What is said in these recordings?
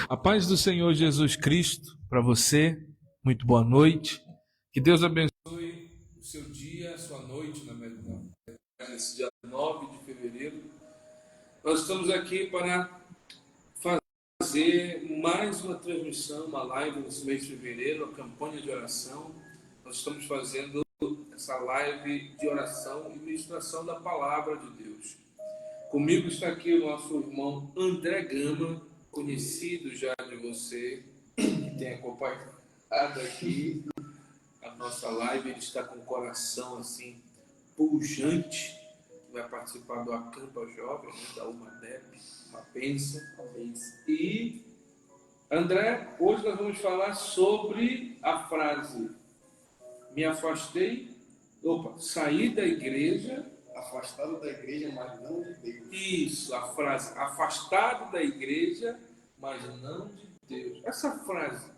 A paz do Senhor Jesus Cristo para você, muito boa noite. Que Deus abençoe o seu dia, a sua noite, na verdade. Nesse dia 9 de fevereiro, nós estamos aqui para fazer mais uma transmissão, uma live nesse mês de fevereiro, a campanha de oração. Nós estamos fazendo essa live de oração e ministração da palavra de Deus. Comigo está aqui o nosso irmão André Gama, conhecido já de você, que tem acompanhado aqui a nossa live. Ele está com o coração assim, pujante, que vai participar do Acampa Jovem, da UMADEP, uma bênção. E, André, hoje nós vamos falar sobre a frase saí da igreja... Afastado da igreja, mas não de Deus. Isso, a frase, afastado da igreja, mas não de Deus. Essa frase,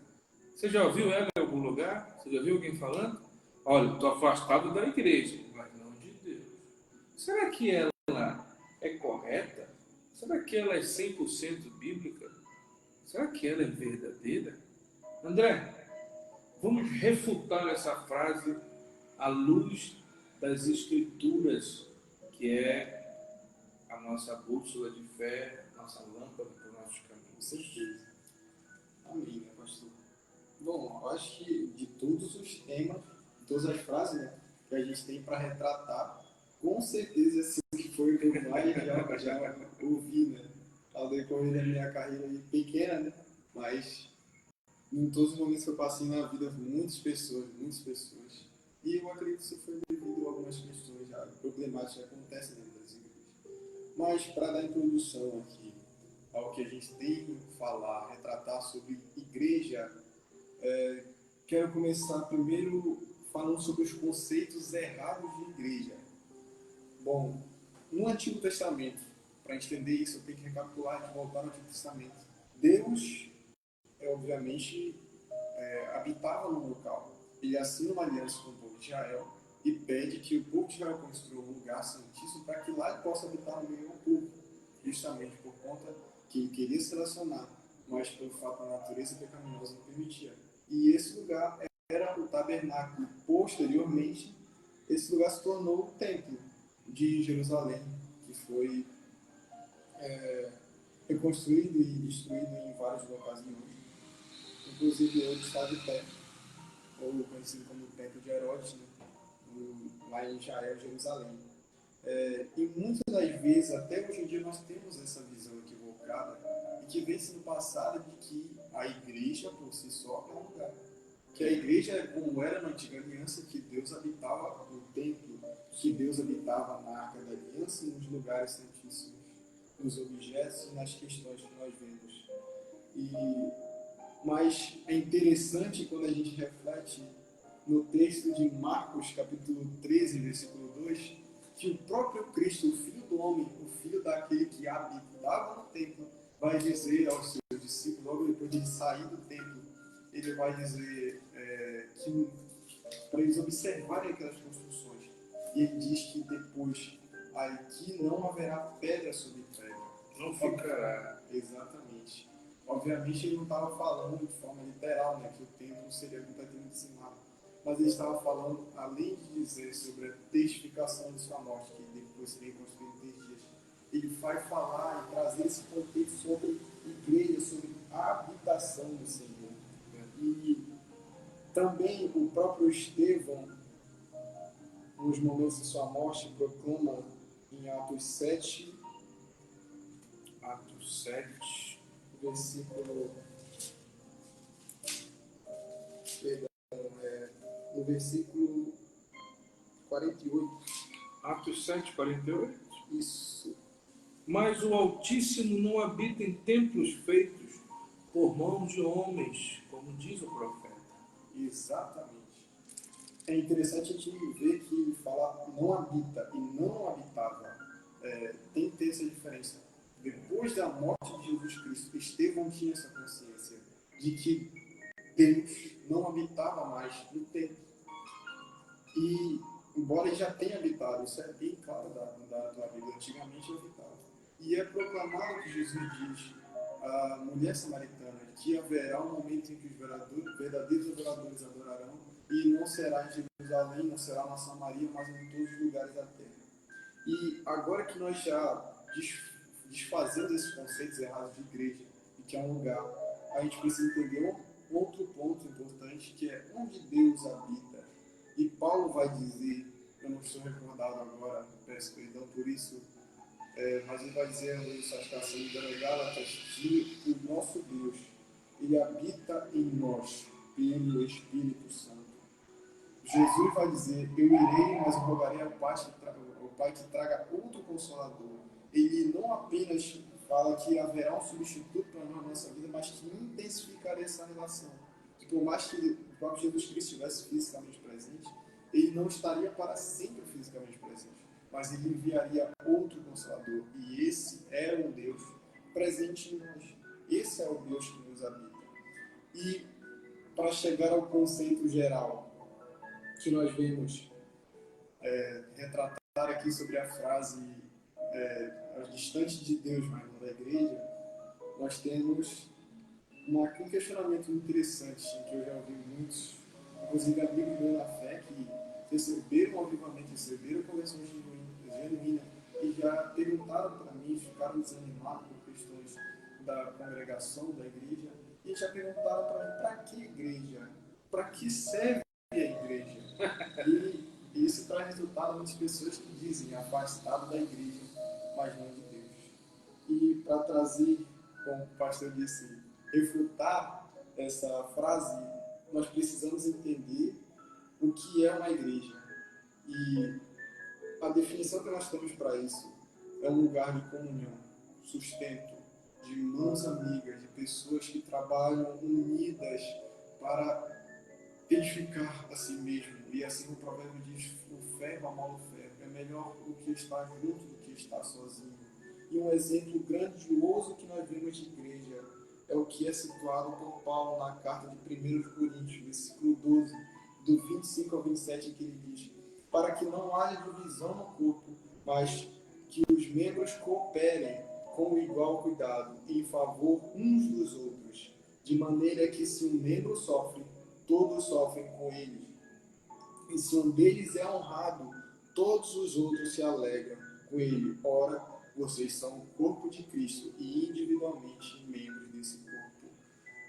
você já ouviu ela em algum lugar? Você já viu alguém falando? Olha, estou afastado da igreja, mas não de Deus. Será que ela é correta? Será que ela é 100% bíblica? Será que ela é verdadeira? André, vamos refutar essa frase à luz das Escrituras, que é a nossa bússola de fé, nossa lâmpada para os nossos caminhos. Com certeza. Amém, né, pastor? Bom, eu acho que de todos os temas, todas as frases, né, que a gente tem para retratar, com certeza esse que foi o que eu mais já ouvi, né, ao decorrer da minha carreira pequena, né, mas em todos os momentos que eu passei na vida, muitas pessoas. E eu acredito que isso foi devido a algumas questões problemáticas que acontecem dentro das igrejas. Mas, para dar introdução aqui ao que a gente tem que falar, retratar sobre igreja, quero começar primeiro falando sobre os conceitos errados de igreja. Bom, no Antigo Testamento, para entender isso, eu tenho que recapitular e voltar no Antigo Testamento. Deus, obviamente, habitava no local. Ele assina uma aliança com o povo de Israel e pede que o povo de Israel construa um lugar santíssimo para que lá ele possa habitar no meio do povo, justamente por conta que ele queria se relacionar, mas pelo fato da natureza pecaminosa não permitia. E esse lugar era o tabernáculo. Posteriormente, esse lugar se tornou o templo de Jerusalém, que foi reconstruído e destruído em várias ocasiões. Inclusive, hoje está de pé, ou conhecido como o Templo de Herodes, né? Lá em Israel, Jerusalém. E muitas das vezes, até hoje em dia, nós temos essa visão equivocada e que vem sendo passada de que a igreja, por si só, é um lugar. Que a igreja é como era na antiga aliança, que Deus habitava no templo, que Deus habitava na arca da aliança e nos lugares santíssimos, nos objetos e nas questões que nós vemos. Mas é interessante quando a gente reflete no texto de Marcos, capítulo 13, versículo 2, que o próprio Cristo, o Filho do Homem, o Filho daquele que habitava no templo, vai dizer aos seus discípulos, logo depois de ele sair do templo, ele vai dizer que para eles observarem aquelas construções. E ele diz que depois, aqui não haverá pedra sobre pedra. Não ficará. Exatamente. Obviamente ele não estava falando de forma literal, né, que o templo seria completamente dizimado. Mas ele estava falando, além de dizer sobre a testificação de sua morte, que depois seria construído em 3 dias, ele vai falar e trazer esse contexto sobre igreja, sobre a habitação do Senhor. E também o próprio Estevão, nos momentos de sua morte, proclama em Atos 7, versículo... no versículo 48. Atos 7, 48? Isso. Mas o Altíssimo não habita em templos feitos por mãos de homens, como diz o profeta. Exatamente. É interessante a gente ver que ele fala não habita e não habitava. Tem que ter essa diferença. Depois da morte de Jesus Cristo, Estevão tinha essa consciência de que Deus não habitava mais no templo. E, embora ele já tenha habitado, isso é bem claro da Bíblia, antigamente ele habitava. E é proclamado que Jesus diz a mulher samaritana, que haverá um momento em que os verdadeiros adoradores adorarão, e não será em Jerusalém, não será na Samaria, mas em todos os lugares da terra. E agora que nós já desfazemos esses conceitos errados de igreja, e que é um lugar, a gente precisa entender um outro ponto importante, que é onde Deus habita. E Paulo vai dizer, eu não estou recordado agora, peço perdão por isso, mas ele vai dizer em satisfação de Gálatas que o nosso Deus, ele habita em nós pelo Espírito Santo. Jesus vai dizer, eu irei, mas eu rogarei ao Pai que traga outro Consolador. Ele não apenas fala que haverá um substituto para nós na nossa vida, mas que intensificará essa relação. Que por mais que o próprio Jesus Cristo estivesse fisicamente presente, ele não estaria para sempre fisicamente presente, mas ele enviaria outro Consolador. E esse é o Deus presente em nós. Esse é o Deus que nos habita. E para chegar ao conceito geral que nós vemos retratar aqui sobre a frase distante de Deus, mas não da igreja, nós temos um questionamento interessante que eu já ouvi muitos, inclusive amigos meus na fé, que receberam o avivamento, receberam a conversão genuína e já perguntaram para mim, ficaram desanimados por questões da congregação, da igreja, e já perguntaram para mim, para que igreja? Para que serve a igreja? E isso traz resultado a muitas pessoas que dizem afastado da igreja, mas não de Deus. E para trazer, como o pastor disse, refutar essa frase, nós precisamos entender o que é uma igreja. E a definição que nós temos para isso é um lugar de comunhão, sustento, de mãos amigas, de pessoas que trabalham unidas para edificar a si mesmo. E assim o provérbio diz, o ferro amala o ferro. É melhor o que está junto do que está sozinho. E um exemplo grandioso que nós vemos de igreja é o que é situado por Paulo na carta de 1 Coríntios, versículo 12, do 25 ao 27, que ele diz, para que não haja divisão no corpo, mas que os membros cooperem com igual cuidado em favor uns dos outros, de maneira que se um membro sofre, todos sofrem com ele. E se um deles é honrado, todos os outros se alegram com ele. Ora, vocês são o corpo de Cristo e individualmente membros desse corpo.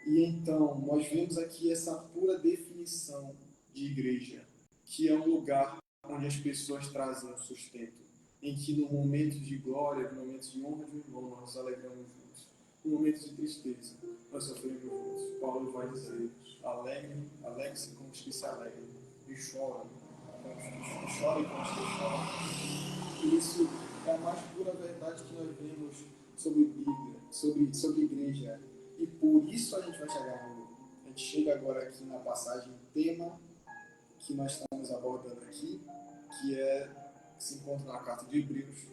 E então, nós vemos aqui essa pura definição de igreja, que é um lugar onde as pessoas trazem o sustento, em que no momento de glória, no momento de honra de um irmão, nós nos alegramos juntos. No momento de tristeza, nós sofremos juntos. Paulo vai dizer, alegre-se como os que se alegram, e choram como os que choram. Isso é a mais pura verdade que nós vemos sobre Bíblia, sobre igreja. E por isso a gente vai chegar a gente chega agora aqui na passagem tema que nós estamos abordando aqui, que se encontra na carta de Hebreus,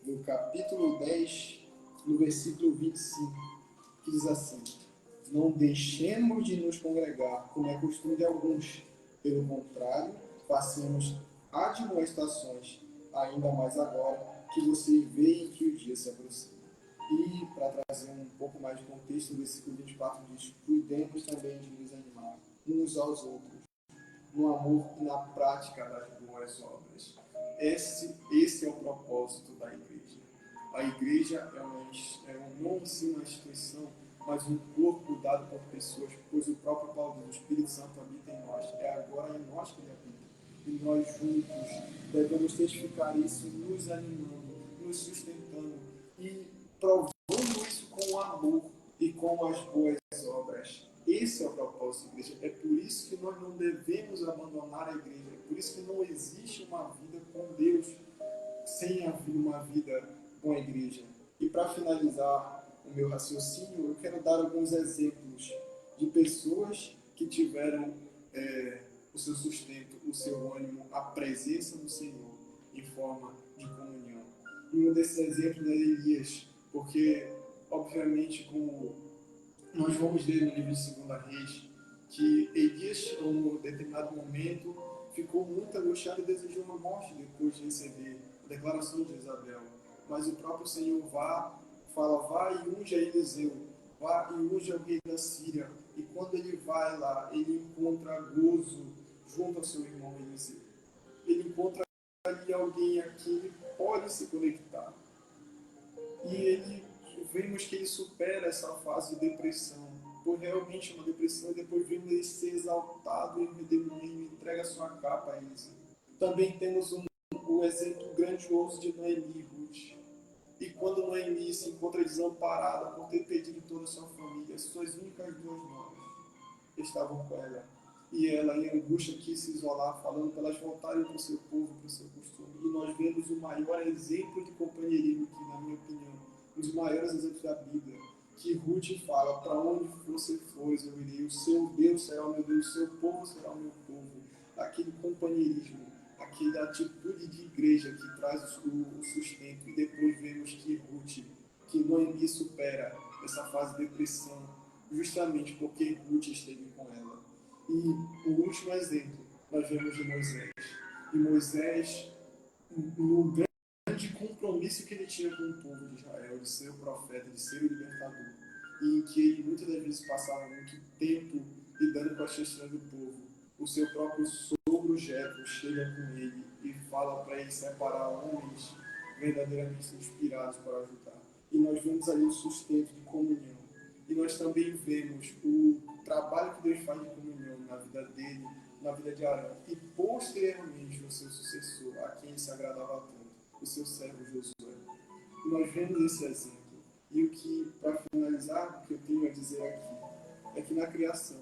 no capítulo 10, no versículo 25, que diz assim, não deixemos de nos congregar, como é costume de alguns, pelo contrário, façamos admoestações, ainda mais agora que vocês veem que o dia se aproxima. E, para trazer um pouco mais de contexto, o versículo 24 diz, cuidemos também de nos animar uns aos outros, no amor e na prática das boas obras. Esse é o propósito da igreja. A igreja não em si uma instituição, mas um corpo dado por pessoas, pois o próprio Paulo diz, o Espírito Santo habita em nós. É agora em nós que ele habita. E nós juntos devemos testificar isso, nos animando, nos sustentando e provando isso com o amor e com as boas obras. Esse é o propósito da igreja. É por isso que nós não devemos abandonar a igreja. É por isso que não existe uma vida com Deus sem uma vida com a igreja. E para finalizar o meu raciocínio, eu quero dar alguns exemplos de pessoas que tiveram o seu sustento, o seu ânimo, a presença do Senhor em forma de comunhão. E um desses exemplos é Elias, porque, obviamente, como nós vamos ler no livro de 2 Reis, que Elias, em um determinado momento, ficou muito angustiado e desejou uma morte depois de receber a declaração de Isabel. Mas o próprio Senhor fala, vai e unge a Eliseu, vai e unge o rei da Síria. E quando ele vai lá, ele encontra gozo junto ao seu irmão Eliseu. Ele encontra ali alguém a quem ele pode se conectar. E vemos que ele supera essa fase de depressão. Foi realmente uma depressão, e depois vemos ele ser exaltado em redemoinho, entrega a sua capa a Eliseu. Também temos o exemplo grandioso de Noemi e Ruth. E quando Noemi se encontra desamparada por ter perdido toda a sua família, suas únicas duas noras estavam com ela. E ela, em angústia, quis se isolar, falando para elas voltarem para o seu povo, para o seu costume. E nós vemos o maior exemplo de companheirismo aqui, na minha opinião, um dos maiores exemplos da Bíblia, que Ruth fala, para onde você for, eu irei, o seu Deus será o meu Deus, o seu povo será o meu povo. Aquele companheirismo, aquela atitude de igreja que traz o sustento. E depois vemos que Ruth, que Noemi supera essa fase de depressão, justamente porque Ruth esteve com ela. E o último exemplo, nós vemos de Moisés. E Moisés, no grande compromisso que ele tinha com o povo de Israel, de ser o profeta, de ser o libertador, e em que ele muitas das vezes passava muito tempo lidando com as questões do povo. O seu próprio sogro Jetro chega com ele e fala para ele separar homens verdadeiramente inspirados para ajudar. E nós vemos ali o sustento de comunhão. E nós também vemos o trabalho que Deus faz de comunhão na vida dele, na vida de Arão. E posteriormente o seu sucessor, a quem ele se agradava tanto, o seu servo Josué. E nós vemos esse exemplo. E o que, para finalizar, o que eu tenho a dizer aqui, é que na criação,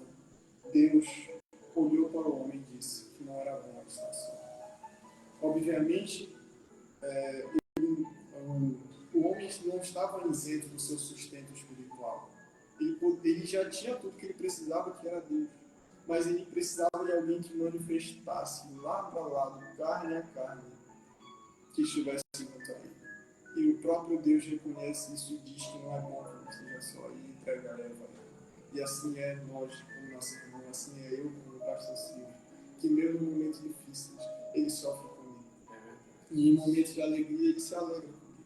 Deus olhou para o homem e disse que não era bom estar só. Obviamente, o homem não estava isento do seu sustento espiritual. Ele já tinha tudo que ele precisava, que era Deus. Mas ele precisava de alguém que manifestasse lado a lado, carne a carne, que estivesse junto a ele. E o próprio Deus reconhece isso e diz que não é bom que ele seja só, e entrega a Eva. E assim é nós, como nosso irmão, assim é eu, como o pastor Silvio, que mesmo em momentos difíceis, ele sofre comigo. E em momentos de alegria, ele se alegra comigo.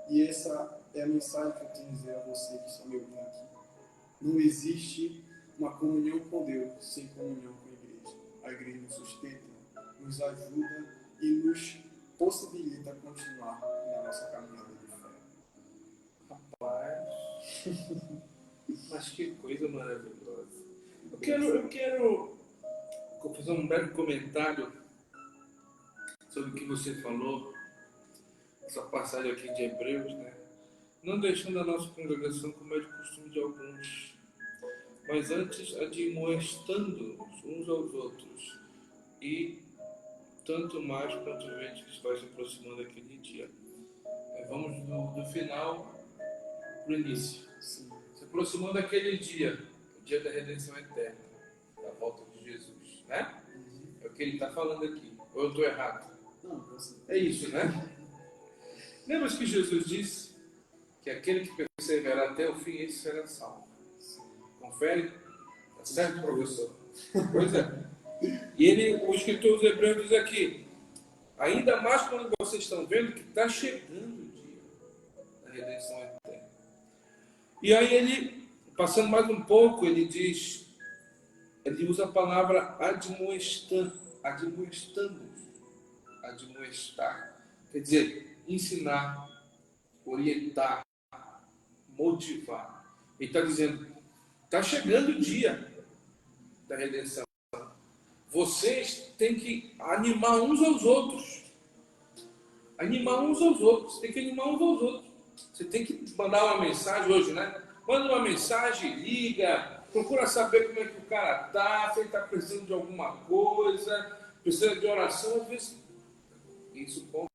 E essa é a mensagem que eu tenho a dizer a você que está me ouvindo aqui. Não existe uma comunhão com Deus sem comunhão com a igreja. A igreja nos sustenta, nos ajuda e nos possibilita continuar na nossa caminhada de fé. Rapaz, mas que coisa maravilhosa. Eu quero fazer um breve comentário sobre o que você falou, essa passagem aqui de Hebreus, né? Não deixando a nossa congregação como é de costume de alguns, mas antes admoestando uns aos outros, e tanto mais quanto vede que vai se aproximando aquele dia. Vamos do final para o início. Sim. Se aproximando daquele dia, o dia da redenção eterna, da volta de Jesus, né? É o que ele está falando aqui. Ou eu estou errado? Não, você... É isso, né? Lembra que Jesus disse que aquele que perseverar até o fim, esse será salvo. Confere? Tá certo, professor? Pois é. E o escritor dos Hebreus diz aqui, ainda mais quando vocês estão vendo que está chegando o dia da redenção eterna. E aí ele, passando mais um pouco, ele usa a palavra admoestar, quer dizer, ensinar, orientar, motivar. Ele está dizendo, está chegando o dia da redenção. Vocês têm que animar uns aos outros. Animar uns aos outros. Tem que animar uns aos outros. Você tem que mandar uma mensagem hoje, né? Manda uma mensagem, liga, procura saber como é que o cara está, se ele está precisando de alguma coisa, precisa de oração, às vezes. Isso conta.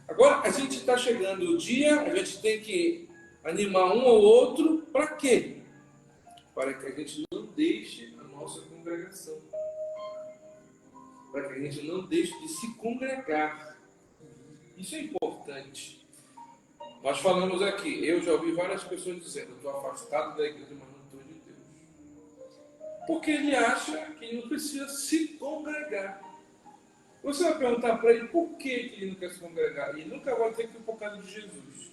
Agora, a gente está chegando o dia, a gente tem que animar um ao outro, para quê? Para que a gente não deixe a nossa congregação. Para que a gente não deixe de se congregar. Isso é importante. Nós falamos aqui, eu já ouvi várias pessoas dizendo, eu estou afastado da igreja, mas não estou de Deus. Porque ele acha que ele não precisa se congregar. Você vai perguntar para ele por que ele não quer se congregar. Ele nunca vai dizer que é por causa de Jesus.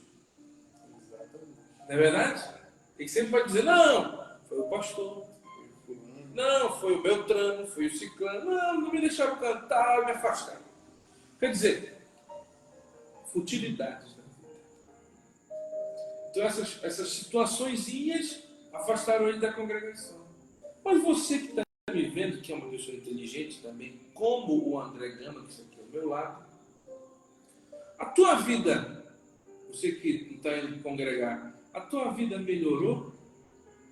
Não é verdade? Ele sempre vai dizer, não, foi o pastor. Não, foi o Beltrano, foi o Ciclano. Não me deixaram cantar, me afastaram. Quer dizer, futilidades da vida. Então essas situaçõezinhas afastaram ele da congregação. Mas você que está me vendo, que é uma pessoa inteligente também, como o André Gama, que está aqui ao meu lado, a tua vida, você que não está indo congregar, a tua vida melhorou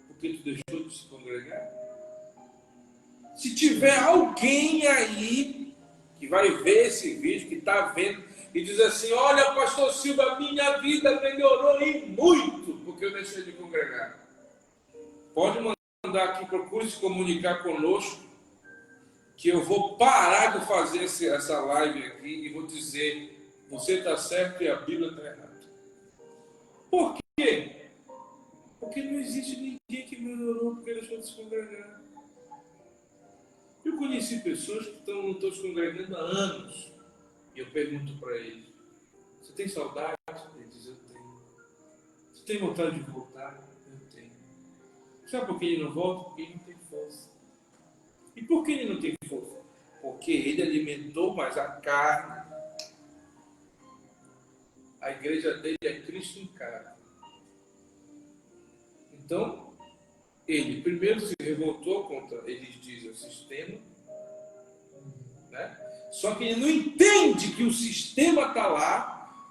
porque tu deixou de se congregar? Se tiver alguém aí que vai ver esse vídeo, que está vendo, e diz assim, olha, pastor Silva, minha vida melhorou e muito, porque eu deixei de congregar. Pode mandar aqui, procure se comunicar conosco, que eu vou parar de fazer essa live aqui e vou dizer, você está certo e a Bíblia está errada. Por quê? Porque não existe ninguém que melhorou porque deixou de se congregar. Eu conheci pessoas que não estão se congregando há anos. E eu pergunto para eles, você tem saudade? Ele diz, eu tenho. Você tem vontade de voltar? Eu tenho. Sabe por que ele não volta? Porque ele não tem força. E por que ele não tem força? Porque ele alimentou mais a carne. A igreja dele é Cristo em carne. Então, ele primeiro se revoltou contra, eles dizem, o sistema, né? Só que ele não entende que o sistema está lá.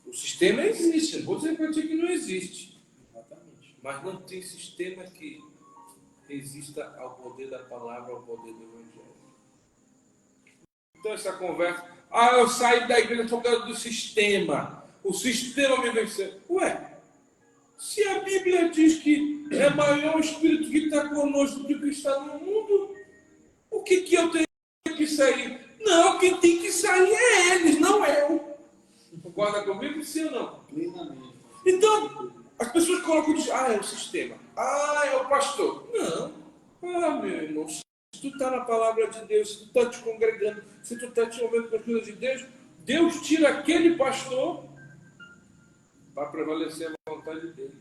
O sistema existe, não vou dizer para ti que não existe. Exatamente. Mas não tem sistema que resista ao poder da palavra, ao poder do Evangelho. Então essa conversa, eu saí da igreja por causa do sistema. O sistema me venceu. Ué, se a Bíblia diz que é maior o Espírito que está conosco do que está no mundo, o que eu tenho que sair? Não, quem tem que sair é eles, não eu. Concorda comigo, sim ou não? Plenamente. Então, as pessoas colocam, é o sistema, é o pastor. Não, meu irmão, se tu está na palavra de Deus, se tu está te congregando, se tu está te envolvendo com as coisas de Deus, Deus tira aquele pastor para prevalecer a vontade dele.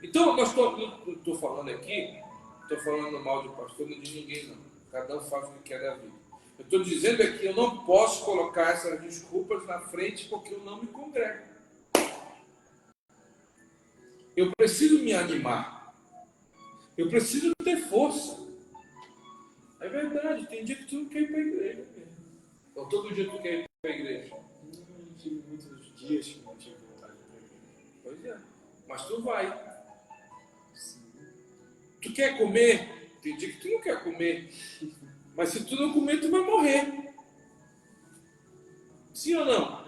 Então, eu estou falando aqui, estou falando mal de pastor, não de ninguém não. Cada um faz o que quer da vida. Eu estou dizendo aqui, eu não posso colocar essas desculpas na frente porque eu não me congrego. Eu preciso me animar. Eu preciso ter força. É verdade, tem dia que tu não quer ir para a igreja mesmo. Ou todo dia tu quer ir para a igreja? Não tive muitos dias que não tive vontade de ir para a igreja. Pois é. Mas tu vai. Sim. Tu quer comer? Tem dia que tu não quer comer. Mas se tu não comer, tu vai morrer. Sim ou não?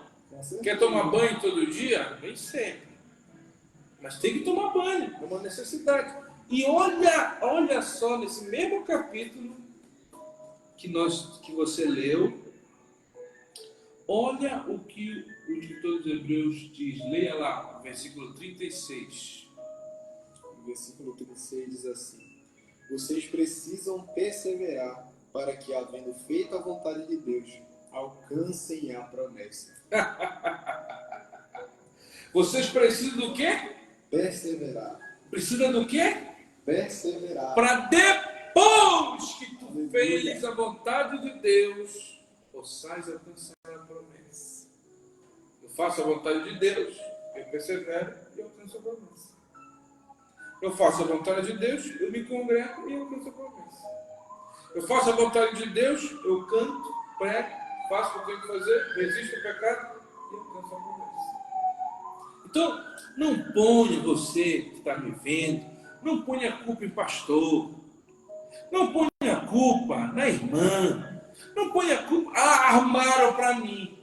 Quer tomar banho todo dia? Nem sempre. Mas tem que tomar banho, é uma necessidade. E olha só, nesse mesmo capítulo que você leu, olha o que o escritor dos Hebreus diz. Leia lá, versículo 36. O versículo 36 diz assim: vocês precisam perseverar para que, havendo feito a vontade de Deus, alcancem a promessa. Vocês precisam do quê? Perseverar. Precisa do quê? Perseverar. Para depois que tu fez a vontade de Deus, possais alcançar a promessa. Eu faço a vontade de Deus, eu persevero e alcanço a promessa. Eu faço a vontade de Deus, eu me congrego e alcanço a promessa. Eu faço a vontade de Deus, eu canto, prego, faço o que tenho que fazer, resisto ao pecado e alcanço a promessa. Então, não ponha você que está me vendo, não ponha a culpa em pastor, não ponha a culpa na irmã, não ponha a culpa, armaram para mim.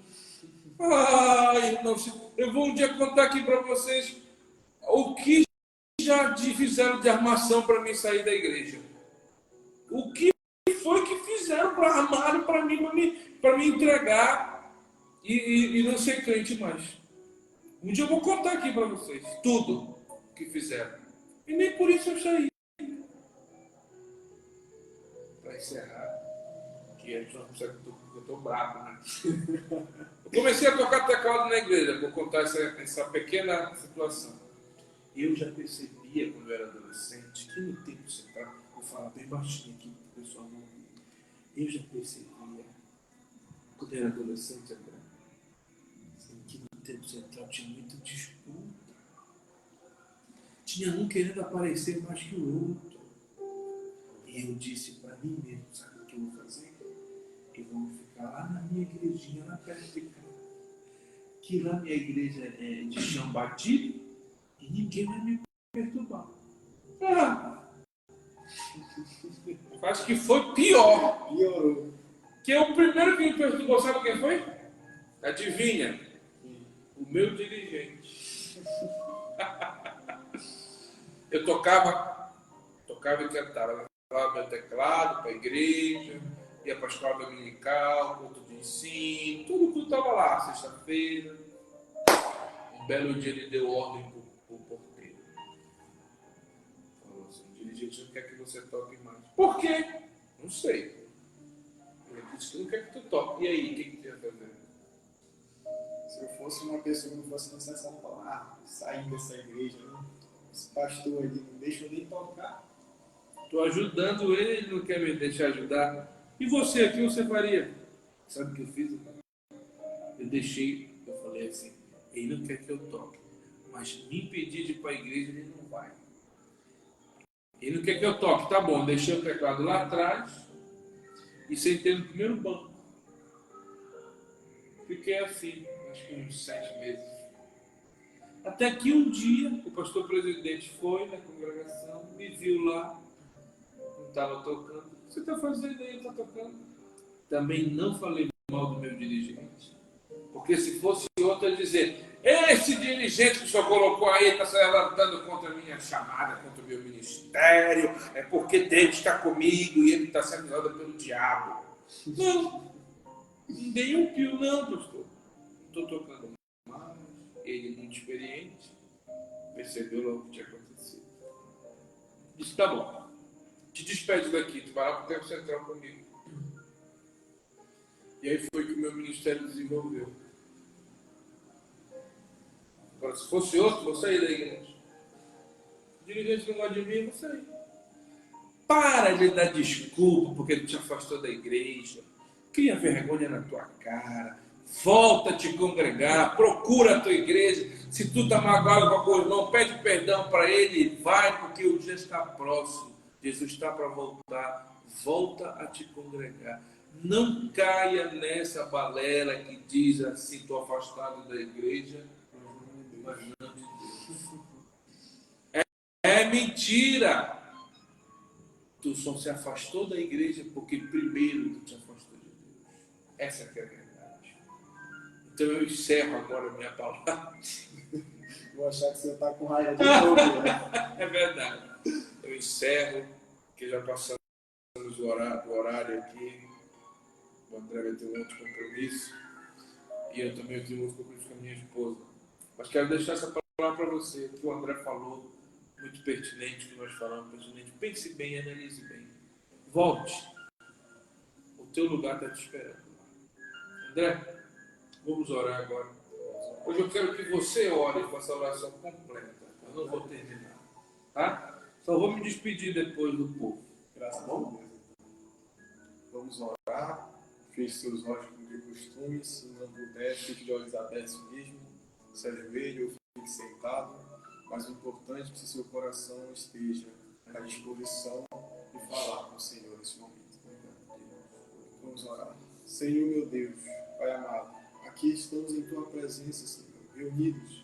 Irmão, eu vou um dia contar aqui para vocês o que já fizeram de armação para mim sair da igreja. O que foi que fizeram para armar para me entregar e não ser crente mais. Um dia eu vou contar aqui para vocês tudo que fizeram. E nem por isso eu saí. Para encerrar, que a gente não consegue, eu estou bravo, né? Eu comecei a tocar teclado na igreja, vou contar essa pequena situação. Eu já percebia quando eu era adolescente que no tempo central, vou falar bem baixinho aqui para o pessoal não ouvir. Eu já percebia quando eu era adolescente, André, que no tempo central tinha muita disputa. Tinha um querendo aparecer mais que o outro. E eu disse para mim mesmo, sabe o que eu vou fazer? Eu vou ficar lá na minha igrejinha, lá perto de casa. Que lá minha igreja é de chão batido e ninguém vai me perturbar. Acho que foi pior. Piorou. Que o primeiro que me perturbou, sabe quem foi? Adivinha? O meu dirigente. Eu tocava e cantava. Levava meu teclado para a igreja, ia para a escola dominical, culto de ensino, tudo estava lá, sexta-feira. Um belo dia ele deu ordem para o porteiro. Falou assim: o dirigente não quer que você toque mais. Por quê? Não sei. Ele disse que não quer que tu toque. E aí, o que tu ia fazer? Se eu fosse uma pessoa que não fosse necessário falar, sair dessa igreja, né? Esse pastor ali não deixa eu nem tocar. Estou ajudando ele, ele não quer me deixar ajudar. E você, o que você faria? Sabe o que eu fiz? Eu falei assim, ele não quer que eu toque, mas me impedir de ir para a igreja, ele não vai. Ele não quer que eu toque, tá bom, deixei o teclado lá atrás e sentei no primeiro banco. Fiquei assim, acho que uns 7 meses. Até que um dia, o pastor presidente foi na congregação, me viu lá, não estava tocando. O que você está fazendo aí? Está tocando? Também não falei mal do meu dirigente. Porque se fosse outro, eu dizer, esse dirigente que o senhor colocou aí está se levantando contra a minha chamada, contra o meu ministério, é porque Deus está comigo e ele está sendo usado pelo diabo. Não, nem um pio não, pastor. Estou tocando mais, ele muito experiente, percebeu logo o que tinha acontecido. Disse, tá bom, te despede daqui, tu vai lá para o tempo central comigo. E aí foi que o meu ministério desenvolveu. Agora, se fosse outro, vou sair da igreja. O dirigente não gosta de mim, eu vou sair. Para de dar desculpa porque ele te afastou da igreja. Cria vergonha na tua cara. Volta a te congregar. Procura a tua igreja. Se tu está magoado com algum irmão, pede perdão para ele. Vai, porque o dia está próximo. Jesus está para voltar. Volta a te congregar. Não caia nessa balela que diz assim, estou afastado da igreja, mas não de Deus. É mentira! Tu só se afastou da igreja porque primeiro tu te afastou de Deus. Essa que é a verdade. Então eu encerro agora a minha palavra. Vou achar que você está com raiva de novo. Né? É verdade. Eu encerro, que já passamos do horário aqui. O André vai ter um outro compromisso. E eu também tenho um outro compromisso com a minha esposa. Mas quero deixar essa palavra para você, que o André falou, muito pertinente, que nós falamos, pertinente. Pense bem, analise bem. Volte. O teu lugar está te esperando. André, vamos orar agora. Hoje eu quero que você ore com essa oração completa. Eu não vou terminar. Tá? Só vou me despedir depois do povo. Graças a Deus. Vamos orar. Feche seus olhos como de costume. Se não puder, fique de olhos abertos mesmo. Se ajoelhe ou fique sentado. Mas o importante é que seu coração esteja à disposição de falar com o Senhor nesse momento. Vamos orar. Senhor, meu Deus, Pai amado, aqui estamos em Tua presença, Senhor, reunidos.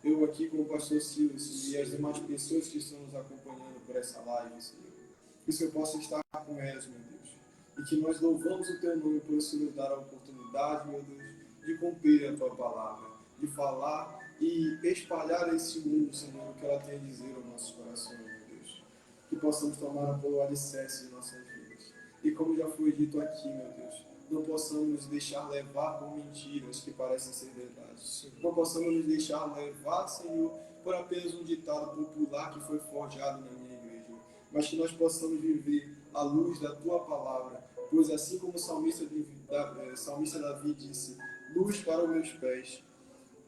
Eu aqui com o pastor Silas e as demais pessoas que estão nos acompanhando por essa live, Senhor. Que o Senhor possa estar com elas, meu Deus. E que nós louvamos o Teu nome por o Senhor nos dar a oportunidade, meu Deus, de cumprir a Tua palavra, de falar e espalhar a esse mundo, Senhor, o que ela tem a dizer aos nossos corações, meu Deus. Que possamos tomar pelo alicerce de nossas vidas. E como já foi dito aqui, meu Deus, não possamos nos deixar levar por mentiras que parecem ser verdades. Não possamos nos deixar levar, Senhor, por apenas um ditado popular que foi forjado na minha igreja. Mas que nós possamos viver à luz da Tua palavra. Pois assim como o salmista Davi disse, luz para os meus pés,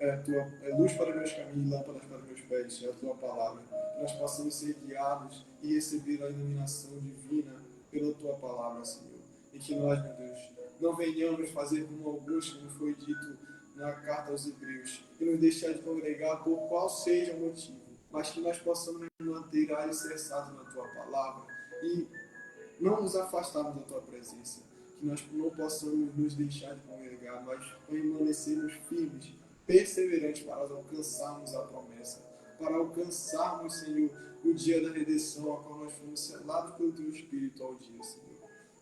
é luz para meus caminhos, lâmpadas para meus pés, é a tua palavra. Que nós possamos ser guiados e receber a iluminação divina pela tua palavra, Senhor. E que nós, meu Deus, não venhamos fazer como alguns, como foi dito na carta aos Hebreus, e nos deixar de congregar por qual seja o motivo, mas que nós possamos nos manter alicerçados na tua palavra e não nos afastarmos da tua presença, que nós não possamos nos deixar de congregar, mas permanecermos firmes, perseverantes para alcançarmos a promessa, para alcançarmos, Senhor, o dia da redenção, a qual nós fomos selados pelo teu Espírito ao dia, Senhor.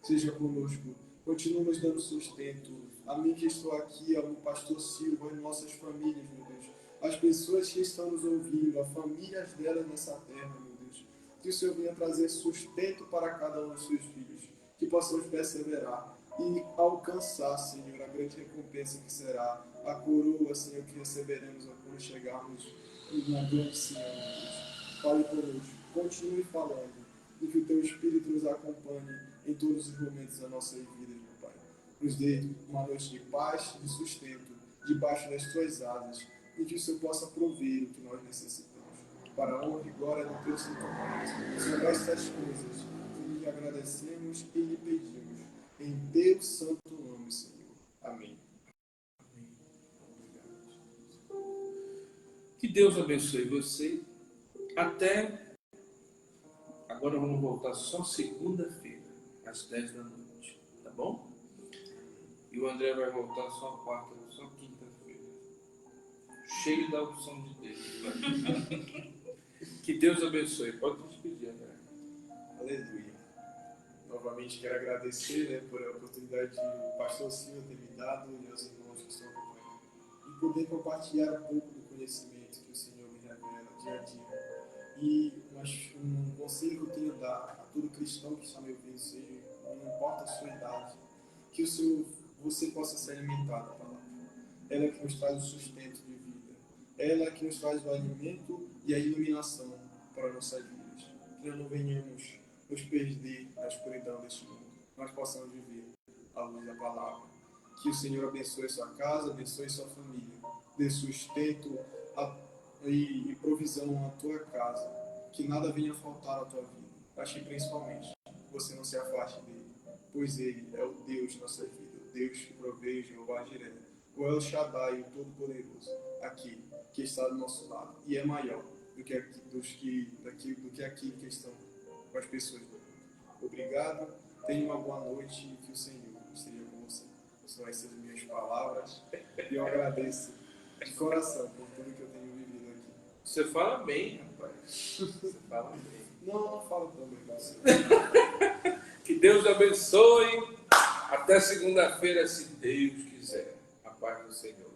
Seja conosco, continua nos dando sustento, a mim que estou aqui, ao pastor Silva, as nossas famílias, meu Deus, as pessoas que estão nos ouvindo, as famílias delas nessa terra, meu Deus, que o Senhor venha trazer sustento para cada um dos seus filhos, que possamos perseverar e alcançar, Senhor, a grande recompensa que será a coroa, Senhor, que receberemos quando chegarmos na grande Senhor, meu Deus. Fale conosco, continue falando, e que o Teu Espírito nos acompanhe em todos os momentos da nossa vida, meu Pai. Nos dê uma noite de paz, de sustento, debaixo das Tuas asas, e que o Senhor possa prover o que nós necessitamos. Para a honra e glória do Teu Santo Nome. Senhor, estas coisas que lhe agradecemos e lhe pedimos. Em Teu santo nome, Senhor. Amém. Que Deus abençoe você. Até agora vamos voltar só segunda-feira, às 10 da noite. Tá bom? E o André vai voltar só quarta, só quinta-feira. Cheio da opção de Deus. Que Deus abençoe. Pode despedir, André. Aleluia. Novamente quero agradecer, né, por a oportunidade que o pastor Silva ter me dado e aos irmãos que estão acompanhando. E poder compartilhar um pouco do conhecimento que o Senhor me revela dia a dia. E um conselho que eu tenho a dar a todo cristão que está me ouvindo, seja, não importa a sua idade, que você possa se alimentar da palavra. Ela é que nos traz o sustento de vida. Ela é que nos traz o alimento e a iluminação para nossas vidas. Que nós não venhamos nos perder na escuridão deste mundo. Nós possamos viver à luz da palavra. Que o Senhor abençoe sua casa, abençoe sua família. Dê sustento e provisão à tua casa. Que nada venha faltar à tua vida. Mas que principalmente você não se afaste dele. Pois ele é o Deus da nossa vida. O Deus que provê, Jeová Jireh. O El Shaddai, o Todo-Poderoso. Aquele que está do nosso lado. E é maior do que aquele que estão com as pessoas do mundo. Obrigado, tenha uma boa noite e que o Senhor esteja com você. São essas minhas palavras e eu agradeço de coração por tudo que eu tenho vivido aqui. Você fala bem, rapaz. Você fala bem. Não falo tão bem, você. Que Deus abençoe. Até segunda-feira, se Deus quiser. A paz do Senhor.